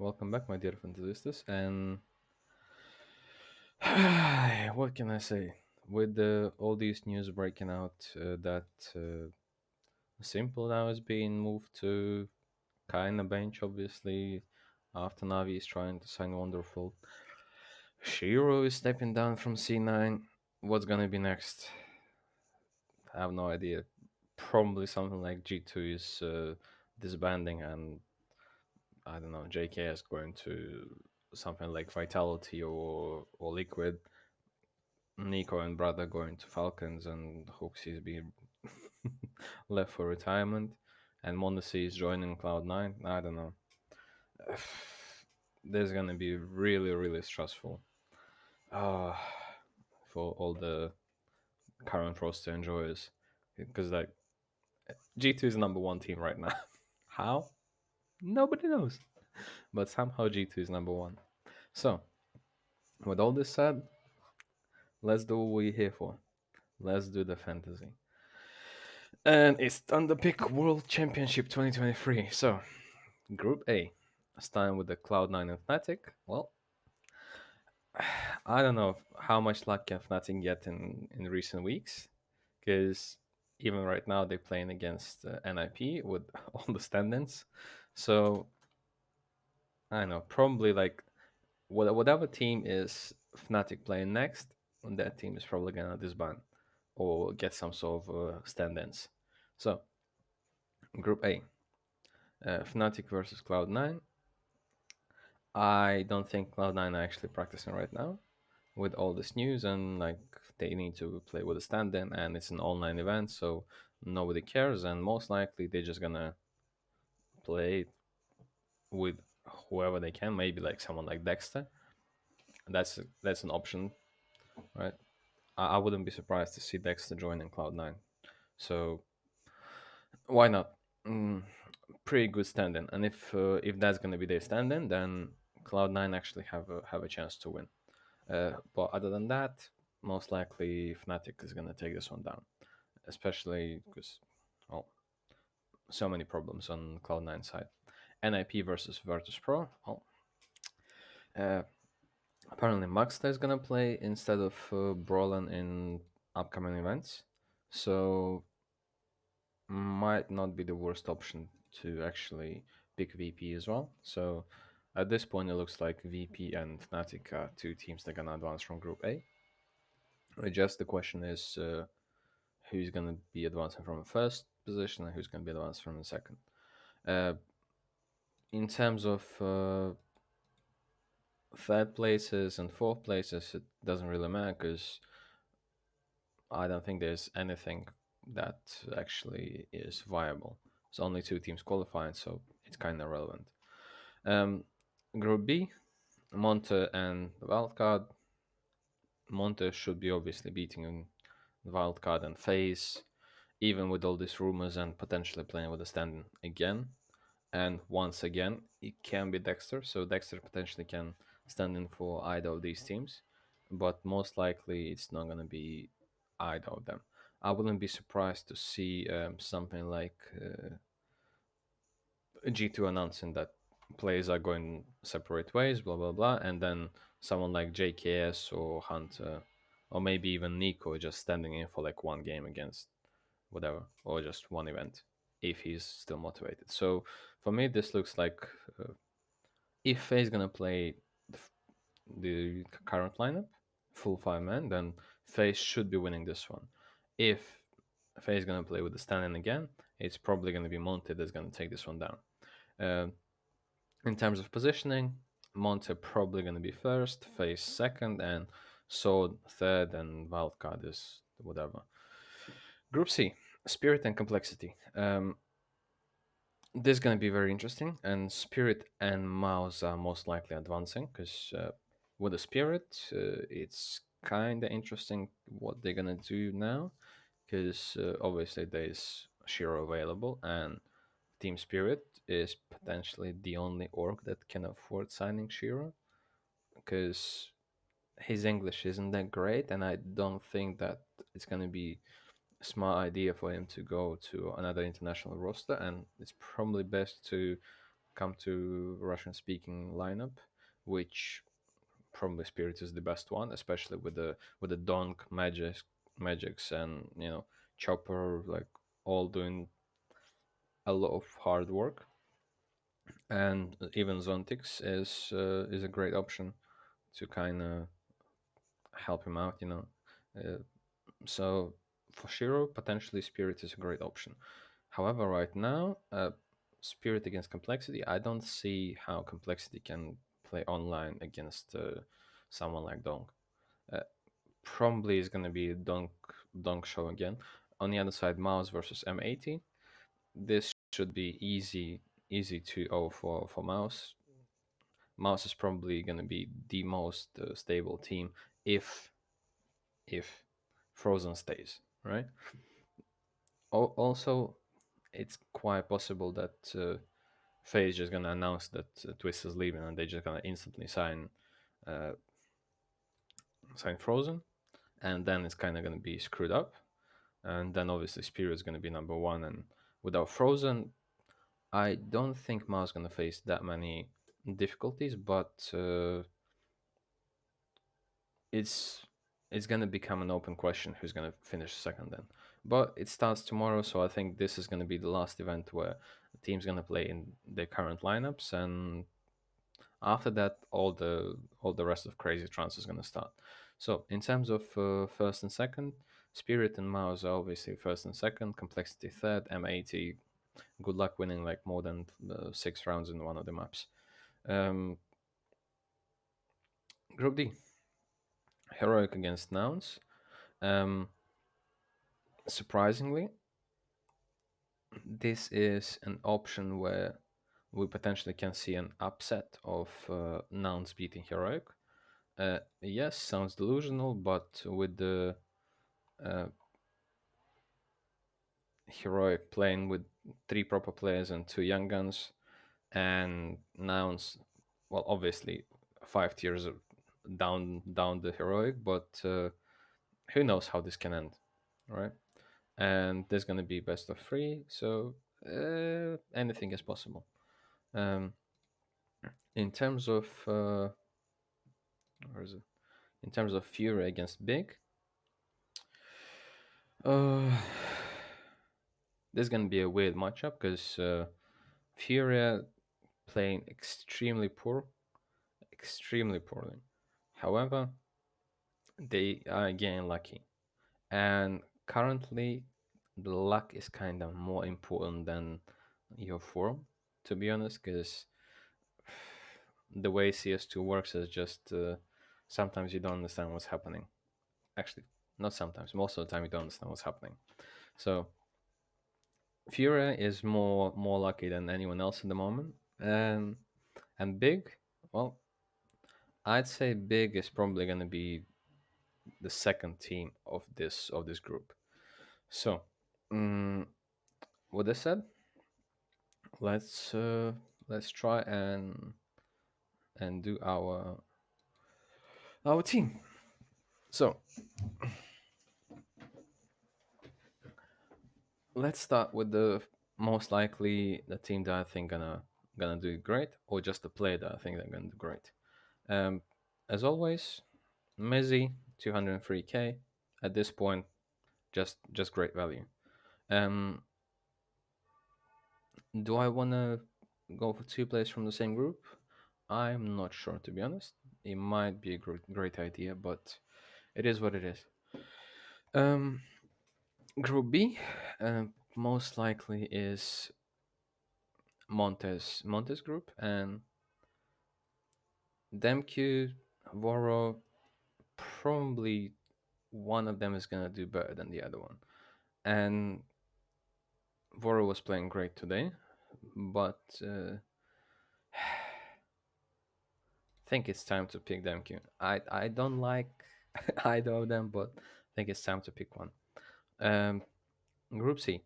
Welcome back, my dear fantasistas. And what can I say? With all these news breaking out that Simple now is being moved to kind of bench, obviously, after Navi is trying to sign Wonderful. Shiro is stepping down from C9. What's gonna be next? I have no idea. Probably something like G2 is disbanding, and I don't know, JK is going to something like Vitality or Liquid. Nico and Brother going to Falcons, and Hooks is being left for retirement, and Mondesi is joining Cloud9. I don't know. This is gonna be really, really stressful uh, for all the current roster enjoyers, because like G2 is number one team right now. How? Nobody knows, but somehow G2 is number one. So, with all this said, let's do what we're here for. Let's do the fantasy. And it's Thunderpick World Championship 2023. So, Group A, starting with the Cloud9 and Fnatic. Well, I don't know how much luck can Fnatic get in recent weeks, because even right now they're playing against NIP with all the stand-ins. So, I don't know, probably like whatever team is Fnatic playing next, that team is probably gonna disband or get some sort of stand-ins. So, Group A, Fnatic versus Cloud9. I don't think Cloud9 are actually practicing right now with all this news, and like they need to play with a stand-in, and it's an online event, so nobody cares, and most likely they're just gonna play with whoever they can, maybe like someone like Dexter. That's an option, right? I wouldn't be surprised to see Dexter join in Cloud9. So why not? Mm, Pretty good stand-in, and if that's gonna be their stand-in, then Cloud9 actually have a chance to win. But other than that, most likely Fnatic is gonna take this one down, especially because, well, so many problems on Cloud9 side. NIP versus Virtus Pro. Well, uh, apparently Maxta is gonna play instead of Brolin in upcoming events, so might not be the worst option to actually pick VP as well. So at this point, it looks like VP and Fnatic are two teams that are gonna advance from Group A. Just the question is who's going to be advancing from the first position and who's going to be advancing from the second. Uh, in terms of third places and fourth places, it doesn't really matter because I don't think there's anything that actually is viable. There's only two teams qualifying, so it's kind of relevant. Um, Group B, Monte and the Wildcard. Monte should be obviously beating the Wildcard and FaZe, even with all these rumors and potentially playing with a stand again. And once again, it can be Dexter, so Dexter potentially can stand in for either of these teams, but most likely it's not going to be either of them. I wouldn't be surprised to see something like G2 announcing that players are going separate ways, blah blah blah, and then someone like JKS or Hunter, or maybe even Nico just standing in for like one game against whatever, or just one event if he's still motivated. So for me, this looks like if Faye's gonna play the current lineup, full 5 man, then Faye should be winning this one. If Faye's gonna play with the stand-in again, it's probably gonna be Monte that's gonna take this one down. Uh, in terms of positioning, Monte probably gonna be first, Faye second, and Sword third, and Wildcard is whatever. Group C, Spirit and Complexity. This is going to be very interesting, and Spirit and Mouse are most likely advancing because with the Spirit, it's kind of interesting what they're going to do now because obviously there's Shiro available, and Team Spirit is potentially the only org that can afford signing Shiro because his English isn't that great, and I don't think that it's going to be smart idea for him to go to another international roster, and it's probably best to come to Russian-speaking lineup, which probably Spirit is the best one, especially with the Donk magics and Chopper, like all doing a lot of hard work. And even Zontix is a great option to kind of help him out. Uh, so for Shiro, potentially Spirit is a great option. However, right now, Spirit against Complexity, I don't see how Complexity can play online against someone like Dong. Uh, Probably is going to be Dong show again. On the other side, Mouse versus M80. This should be easy 2-0 for Mouse. Mouse is probably going to be the most stable team if Frozen stays, right? Also, it's quite possible that FaZe just gonna announce that Twist is leaving, and they're just gonna instantly uh, sign Frozen, and then it's kind of gonna be screwed up, and then obviously Spirit's gonna be number one, and without Frozen, I don't think Mao's gonna face that many difficulties, but it's it's gonna become an open question who's gonna finish second then. But it starts tomorrow, so I think this is gonna be the last event where the team's gonna play in their current lineups, and after that, all the rest of Crazy Trance is gonna start. So in terms of first and second, Spirit and Mouse are obviously first and second, Complexity third, M80. Good luck winning like more than 6 rounds in one of the maps. Um, Group D, Heroic against Nouns. Um, Surprisingly, this is an option where we potentially can see an upset of Nouns beating Heroic. Yes, sounds delusional, but with the uh, Heroic playing with 3 proper players and 2 young guns, and Nouns, well, obviously 5 tiers down the Heroic, but who knows how this can end, right? And there's gonna be best of 3, so anything is possible. Um, in terms of where is it? In terms of Fury against Big, uh, there's gonna be a weird matchup because Fury playing extremely poorly. However, they are getting lucky, and currently, the luck is kind of more important than your form, to be honest, because the way CS2 works is just sometimes you don't understand what's happening. Actually, not sometimes. Most of the time, you don't understand what's happening. So Fury is more lucky than anyone else at the moment, and Big, well, I'd say Big is probably gonna be the second team of this group. So, mm with this said, let's uh, let's try and do our team. So let's start with most likely the team that I think gonna do great, or just the player that I think they're gonna do great. Um, as always, Mizzy 203k at this point, just great value. Um, do I wanna go for 2 players from the same group? I'm not sure, to be honest. It might be a great idea, but it is what it is. Um, Group B, most likely is Montes group, and Demq, Voro, probably one of them is gonna do better than the other one. And Voro was playing great today, but I think it's time to pick Demq. I don't like either of them, but I think it's time to pick one. Um, Group C.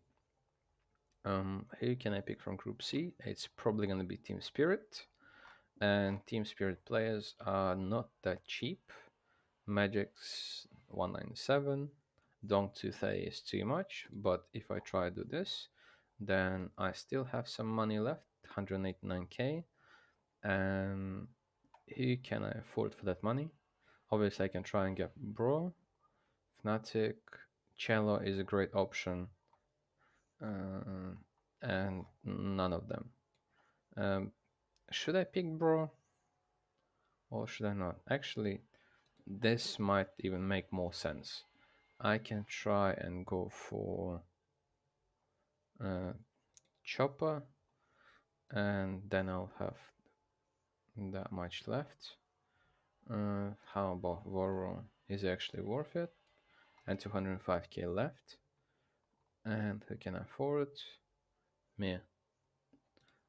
Who can I pick from Group C? It's probably gonna be Team Spirit, and Team Spirit players are not that cheap. Magic's 197. Dong Tuthay is too much, but if I try to do this, then I still have some money left. 189k. And who can I afford for that money? Obviously, I can try and get Bro, Fnatic, Cello is a great option, uh, and none of them. Um, should I pick Bro or should I not? Actually, this might even make more sense. I can try and go for uh, Chopper, and then I'll have that much left. How about Voro? Is it actually worth it? And 205k left. And who can afford? Me.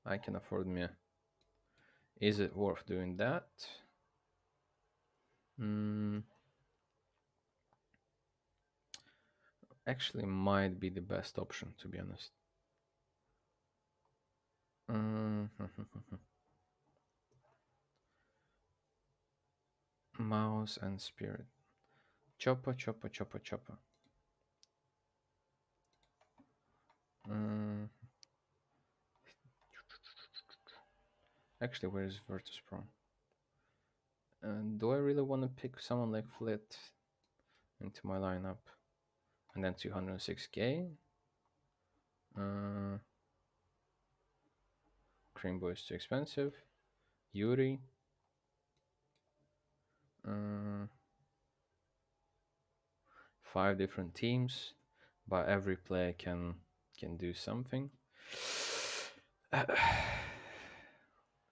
I can afford me. Is it worth doing that? Mm, actually, might be the best option, to be honest. Mm, Mouse and Spirit. Chopper, chopper, chopper, chopper. Mm, actually, where is Virtus Pro? Do I really want to pick someone like Flit into my lineup? And then 206k? Uh, Creamboy is too expensive. Yuri. Uh, 5 different teams, but every player can do something.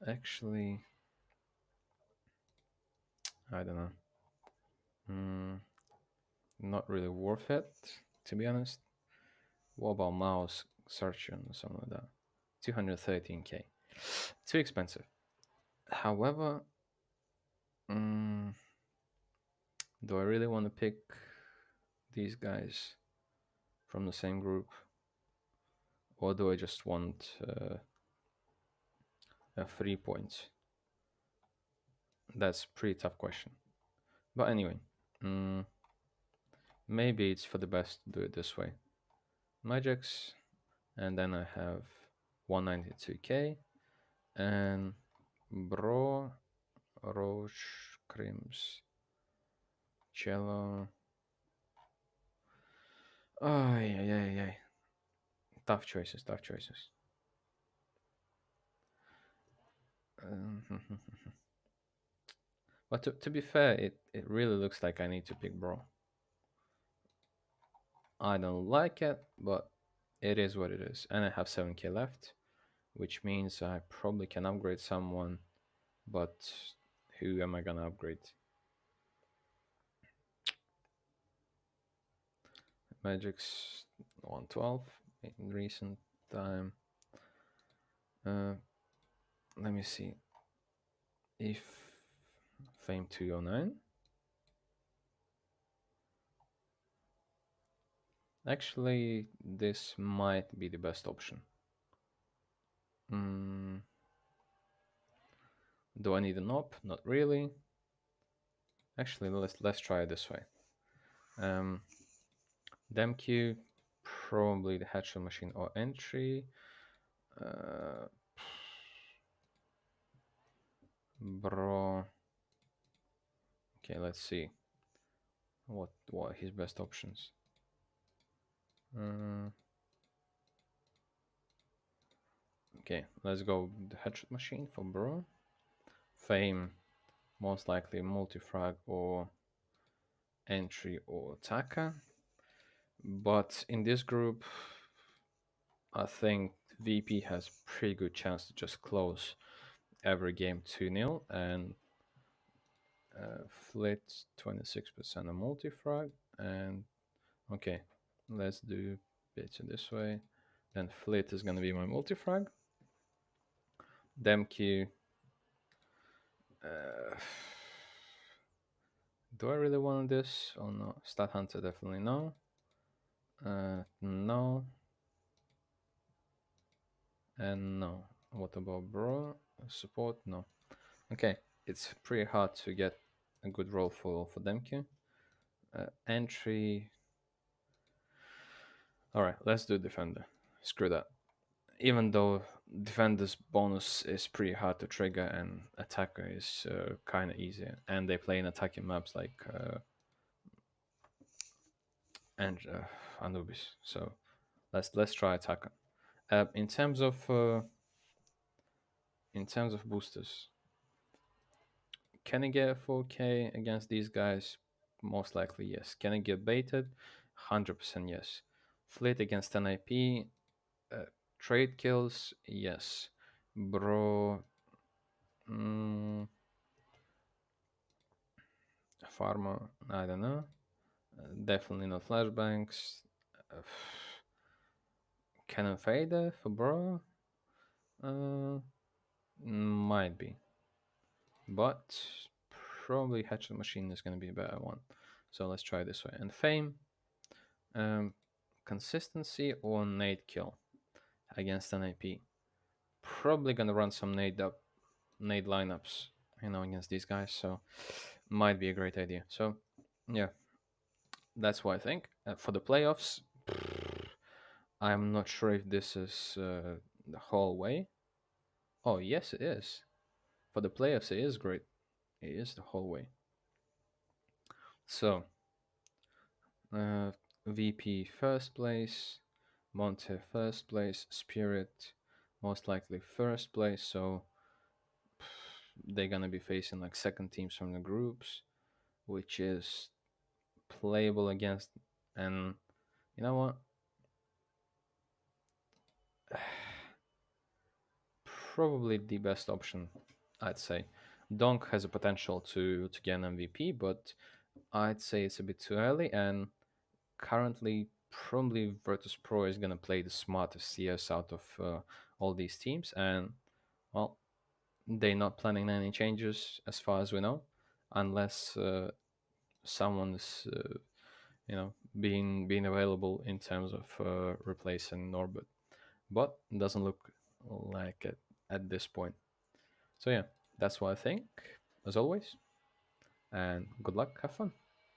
Actually, I don't know. Not really worth it, to be honest. What about mouse searching or something like that? 213k. Too expensive. However, do I really want to pick these guys from the same group? Or do I just want 3 points? That's a pretty tough question. But anyway, maybe it's for the best to do it this way. Magics, and then I have 192k, and Bro, Roche, Crims, Cello. Oh, yeah. Tough choices, tough choices. But to be fair, it really looks like I need to pick Bro. I don't like it, but it is what it is. And I have 7k left, which means I probably can upgrade someone, but who am I gonna upgrade? Magic's 112 in recent time. Let me see. If Fame 209. Actually, this might be the best option. Do I need an op? Not really. Actually, let's try it this way. Demq, probably the headshot machine or entry. Bro. Okay, let's see. What are his best options? Okay, let's go the headshot machine for Bro. Fame, most likely multi-frag or entry or Taka. But in this group, I think VP has pretty good chance to just close every game 2-0, and Flit 26% on multi-frag. And okay, let's do bits in this way. Then Flit is going to be my multi-frag. Demq. Do I really want this or no? Stat Hunter, definitely no. No. And no. What about Bro? Support? No. Okay, it's pretty hard to get a good role for Demq. Entry. Alright, let's do Defender. Screw that. Even though defender's bonus is pretty hard to trigger, and attacker is kind of easier. And they play in attacking maps like and Anubis. So let's try attacker. Uh, in terms of uh, in terms of boosters, can I get a 4K against these guys? Most likely yes. Can I get baited? 100% yes. Fleet against NIP, uh, trade kills, yes. Bro, mm, Pharma, I don't know. Definitely not flashbangs. Uh, Cannon Fader for bro? Uh, might be. But probably Hatchet Machine is going to be a better one. So let's try this way. And Fame, um, consistency or nade kill against NIP. Probably going to run some nade lineups, against these guys. So might be a great idea. So yeah, that's what I think. For the playoffs, I'm not sure if this is the whole way. Oh, yes, it is. For the playoffs, it is great. It is the whole way. So, uh, VP first place, Monte first place, Spirit most likely first place. So, they're gonna be facing like second teams from the groups, which is playable against. And you know what? Probably the best option, I'd say. Donk has a potential to get an MVP, but I'd say it's a bit too early. And currently, probably Virtus Pro is gonna play the smartest CS out of all these teams, and well, they're not planning any changes as far as we know, unless someone's being available in terms of replacing Norbert, but it doesn't look like it at this point. So yeah, that's what I think, as always, and good luck, have fun.